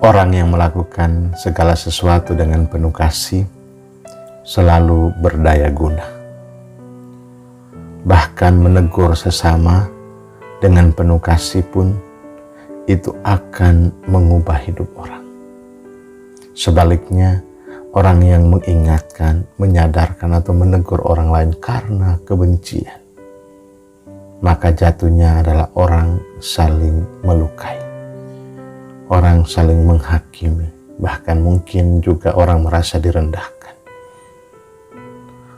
Orang yang melakukan segala sesuatu dengan penuh kasih selalu berdaya guna. Bahkan menegur sesama dengan penuh kasih pun itu akan mengubah hidup orang. Sebaliknya, orang yang mengingatkan, menyadarkan atau menegur orang lain karena kebencian, maka jatuhnya adalah orang saling melukai. Orang saling menghakimi, bahkan mungkin juga orang merasa direndahkan.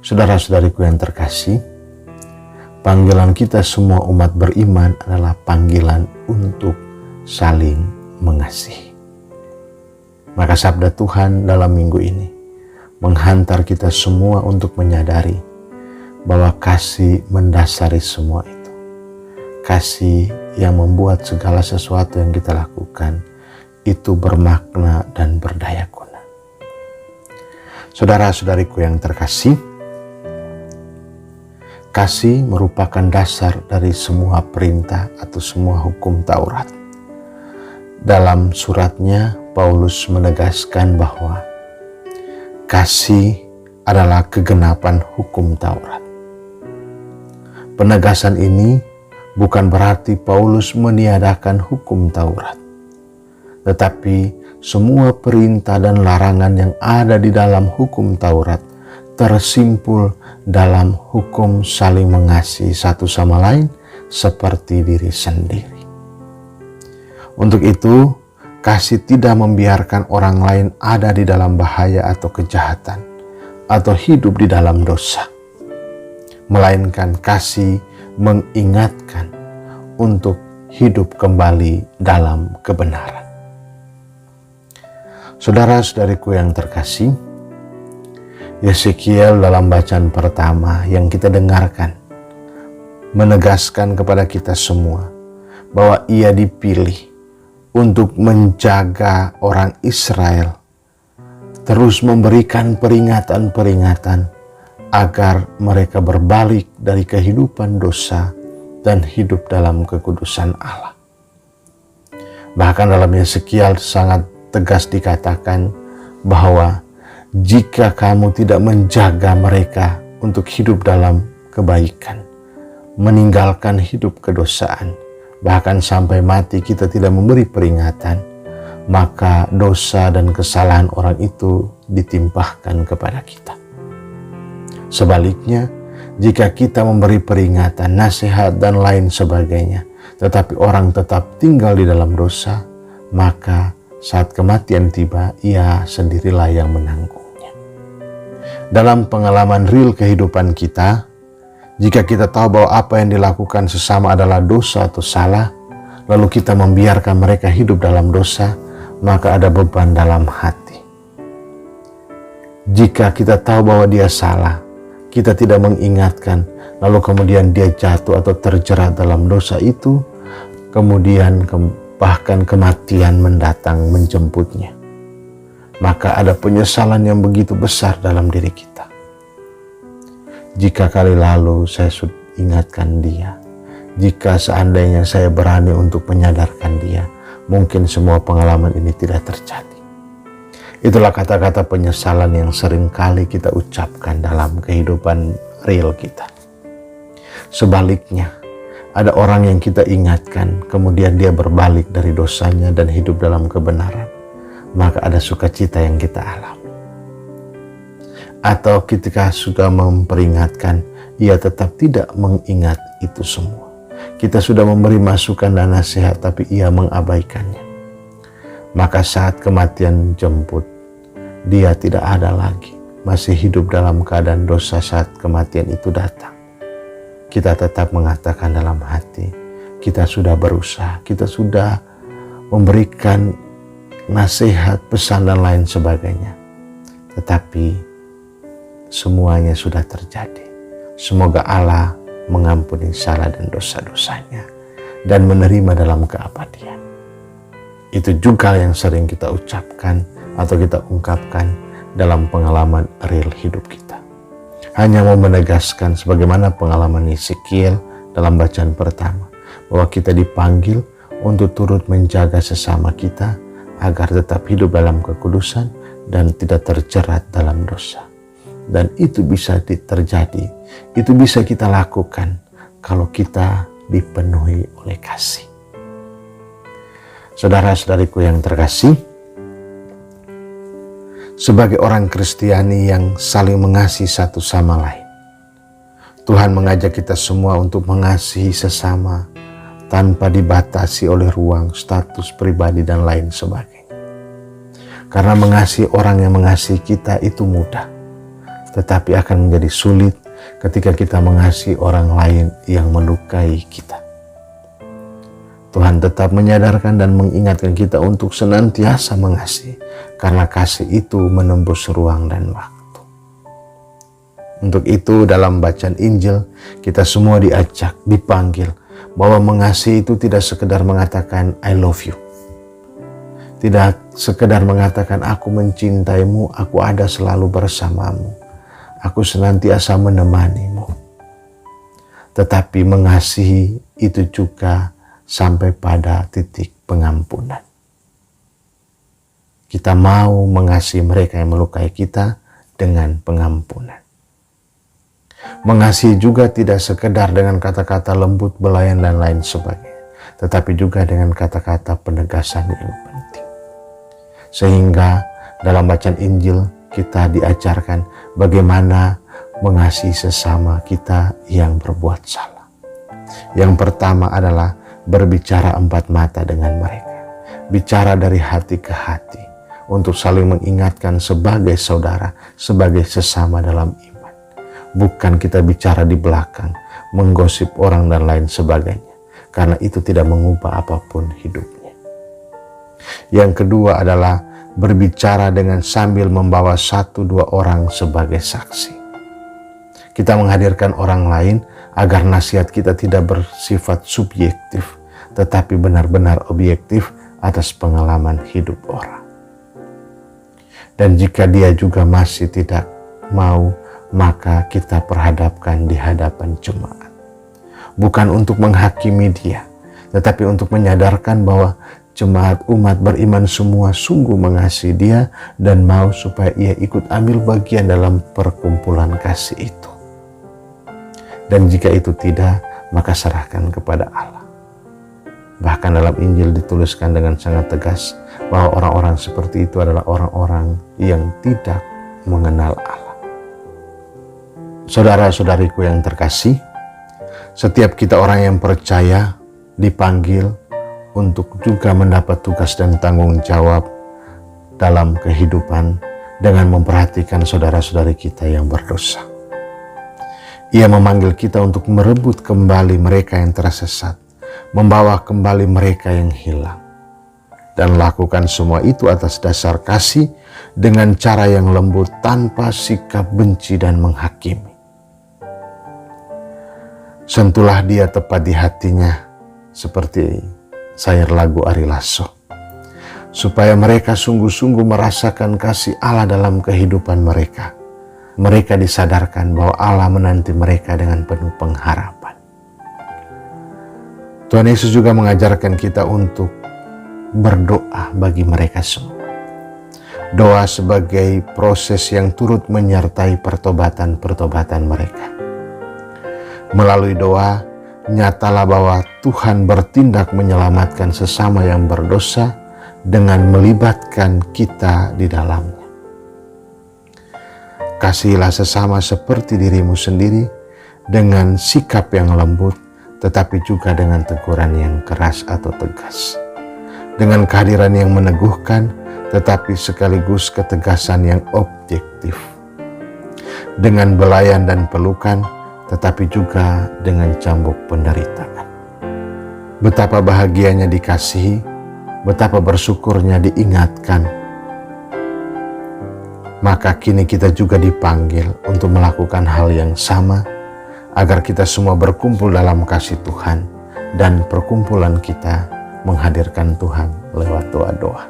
Saudara-saudariku yang terkasih, panggilan kita semua umat beriman adalah panggilan untuk saling mengasihi. Maka sabda Tuhan dalam minggu ini menghantar kita semua untuk menyadari bahwa kasih mendasari semua itu. Kasih yang membuat segala sesuatu yang kita lakukan itu bermakna dan berdaya guna. Saudara-saudariku yang terkasih, kasih merupakan dasar dari semua perintah atau semua hukum Taurat. Dalam suratnya, Paulus menegaskan bahwa kasih adalah kegenapan hukum Taurat. Penegasan ini bukan berarti Paulus meniadakan hukum Taurat, tetapi semua perintah dan larangan yang ada di dalam hukum Taurat tersimpul dalam hukum saling mengasihi satu sama lain seperti diri sendiri. Untuk itu, kasih tidak membiarkan orang lain ada di dalam bahaya atau kejahatan, atau hidup di dalam dosa. Melainkan kasih mengingatkan untuk hidup kembali dalam kebenaran. Saudara-saudariku yang terkasih, Yeskiel dalam bacaan pertama yang kita dengarkan menegaskan kepada kita semua bahwa ia dipilih untuk menjaga orang Israel, terus memberikan peringatan-peringatan agar mereka berbalik dari kehidupan dosa dan hidup dalam kekudusan Allah. Bahkan dalam Yeskiel sangat tegas dikatakan bahwa jika kamu tidak menjaga mereka untuk hidup dalam kebaikan, meninggalkan hidup kedosaan, bahkan sampai mati kita tidak memberi peringatan, maka dosa dan kesalahan orang itu ditimpahkan kepada kita. Sebaliknya, jika kita memberi peringatan, nasihat, dan lain sebagainya, tetapi orang tetap tinggal di dalam dosa, maka saat kematian tiba, ia sendirilah yang menanggungnya. Dalam pengalaman real kehidupan kita, jika kita tahu bahwa apa yang dilakukan sesama adalah dosa atau salah, lalu kita membiarkan mereka hidup dalam dosa, maka ada beban dalam hati. Jika kita tahu bahwa dia salah, kita tidak mengingatkan, lalu kemudian dia jatuh atau terjerat dalam dosa itu, kemudian bahkan kematian mendatang menjemputnya, maka ada penyesalan yang begitu besar dalam diri kita. Jika kali lalu saya sudah ingatkan dia, jika seandainya saya berani untuk menyadarkan dia, mungkin semua pengalaman ini tidak terjadi. Itulah kata-kata penyesalan yang sering kali kita ucapkan dalam kehidupan real kita. Sebaliknya, ada orang yang kita ingatkan, kemudian dia berbalik dari dosanya dan hidup dalam kebenaran, maka ada sukacita yang kita alami. Atau ketika sudah memperingatkan, ia tetap tidak mengingat itu semua. Kita sudah memberi masukan dan nasihat, tapi ia mengabaikannya. Maka saat kematian jemput, dia tidak ada lagi, masih hidup dalam keadaan dosa saat kematian itu datang. Kita tetap mengatakan dalam hati, kita sudah berusaha, kita sudah memberikan nasihat, pesan, dan lain sebagainya. Tetapi semuanya sudah terjadi. Semoga Allah mengampuni salah dan dosa-dosanya dan menerima dalam keabadian. Itu juga yang sering kita ucapkan atau kita ungkapkan dalam pengalaman real hidup kita. Hanya mau menegaskan sebagaimana pengalaman Yeskiel dalam bacaan pertama, bahwa kita dipanggil untuk turut menjaga sesama kita agar tetap hidup dalam kekudusan dan tidak terjerat dalam dosa. Dan itu bisa terjadi, itu bisa kita lakukan kalau kita dipenuhi oleh kasih. Saudara-saudariku yang terkasih, sebagai orang Kristiani yang saling mengasihi satu sama lain, Tuhan mengajak kita semua untuk mengasihi sesama tanpa dibatasi oleh ruang, status pribadi, dan lain sebagainya. Karena mengasihi orang yang mengasihi kita itu mudah, tetapi akan menjadi sulit ketika kita mengasihi orang lain yang melukai kita. Tuhan tetap menyadarkan dan mengingatkan kita untuk senantiasa mengasihi, karena kasih itu menembus ruang dan waktu. Untuk itu dalam bacaan Injil kita semua diajak, dipanggil bahwa mengasihi itu tidak sekedar mengatakan I love you. Tidak sekedar mengatakan aku mencintaimu, aku ada selalu bersamamu, aku senantiasa menemanimu. Tetapi mengasihi itu juga sampai pada titik pengampunan. Kita mau mengasihi mereka yang melukai kita dengan pengampunan. Mengasihi juga tidak sekedar dengan kata-kata lembut, belayan, dan lain sebagainya, tetapi juga dengan kata-kata penegasan yang penting. Sehingga dalam bacaan Injil kita diajarkan bagaimana mengasihi sesama kita yang berbuat salah. Yang pertama adalah berbicara empat mata dengan mereka. Bicara dari hati ke hati untuk saling mengingatkan sebagai saudara, sebagai sesama dalam iman. Bukan kita bicara di belakang, menggosip orang dan lain sebagainya, karena itu tidak mengubah apapun hidupnya. Yang kedua adalah berbicara dengan sambil membawa 1-2 orang sebagai saksi. Kita menghadirkan orang lain agar nasihat kita tidak bersifat subjektif, tetapi benar-benar objektif atas pengalaman hidup orang. Dan jika dia juga masih tidak mau, maka kita perhadapkan di hadapan jemaat. Bukan untuk menghakimi dia, tetapi untuk menyadarkan bahwa jemaat umat beriman semua sungguh mengasihi dia dan mau supaya ia ikut ambil bagian dalam perkumpulan kasih itu. Dan jika itu tidak, maka serahkan kepada Allah. Bahkan dalam Injil dituliskan dengan sangat tegas bahwa orang-orang seperti itu adalah orang-orang yang tidak mengenal Allah. Saudara-saudariku yang terkasih, setiap kita orang yang percaya dipanggil untuk juga mendapat tugas dan tanggung jawab dalam kehidupan dengan memperhatikan saudara-saudari kita yang berdosa. Ia memanggil kita untuk merebut kembali mereka yang tersesat, membawa kembali mereka yang hilang, dan lakukan semua itu atas dasar kasih dengan cara yang lembut tanpa sikap benci dan menghakimi. Sentuhlah dia tepat di hatinya seperti syair lagu Ari Lasso, supaya mereka sungguh-sungguh merasakan kasih Allah dalam kehidupan mereka. Mereka disadarkan bahwa Allah menanti mereka dengan penuh pengharapan. Tuhan Yesus juga mengajarkan kita untuk berdoa bagi mereka semua. Doa sebagai proses yang turut menyertai pertobatan-pertobatan mereka. Melalui doa, nyatalah bahwa Tuhan bertindak menyelamatkan sesama yang berdosa dengan melibatkan kita di dalamnya. Kasihilah sesama seperti dirimu sendiri dengan sikap yang lembut, tetapi juga dengan teguran yang keras atau tegas. Dengan kehadiran yang meneguhkan, tetapi sekaligus ketegasan yang objektif. Dengan belayan dan pelukan, tetapi juga dengan cambuk penderitaan. Betapa bahagianya dikasihi, betapa bersyukurnya diingatkan. Maka kini kita juga dipanggil untuk melakukan hal yang sama, agar kita semua berkumpul dalam kasih Tuhan, dan perkumpulan kita menghadirkan Tuhan lewat doa-doa,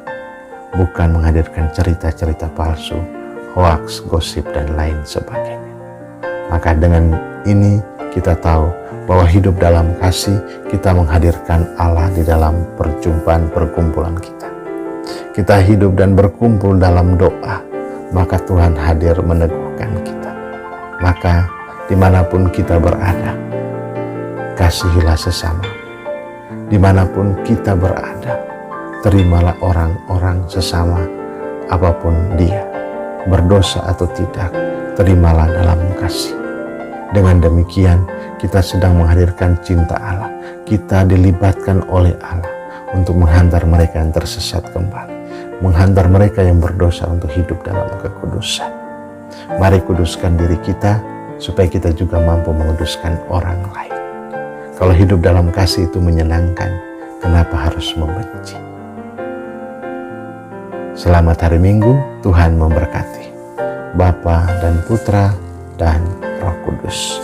bukan menghadirkan cerita-cerita palsu, hoaks, gosip, dan lain sebagainya. Maka dengan ini kita tahu bahwa hidup dalam kasih, kita menghadirkan Allah di dalam perjumpaan perkumpulan kita. kita hidup dan berkumpul dalam doa, maka Tuhan hadir meneguhkan kita. Maka dimanapun kita berada, kasihilah sesama. Dimanapun kita berada, terimalah orang-orang sesama, apapun dia, berdosa atau tidak, terimalah dalam kasih. Dengan demikian, kita sedang menghadirkan cinta Allah. Kita dilibatkan oleh Allah untuk menghantar mereka yang tersesat kembali, menghantar mereka yang berdosa untuk hidup dalam kekudusan. Mari kuduskan diri kita, supaya kita juga mampu menguduskan orang lain. Kalau hidup dalam kasih itu menyenangkan, kenapa harus membenci? Selamat hari Minggu, Tuhan memberkati. Bapa dan Putra dan Roh Kudus.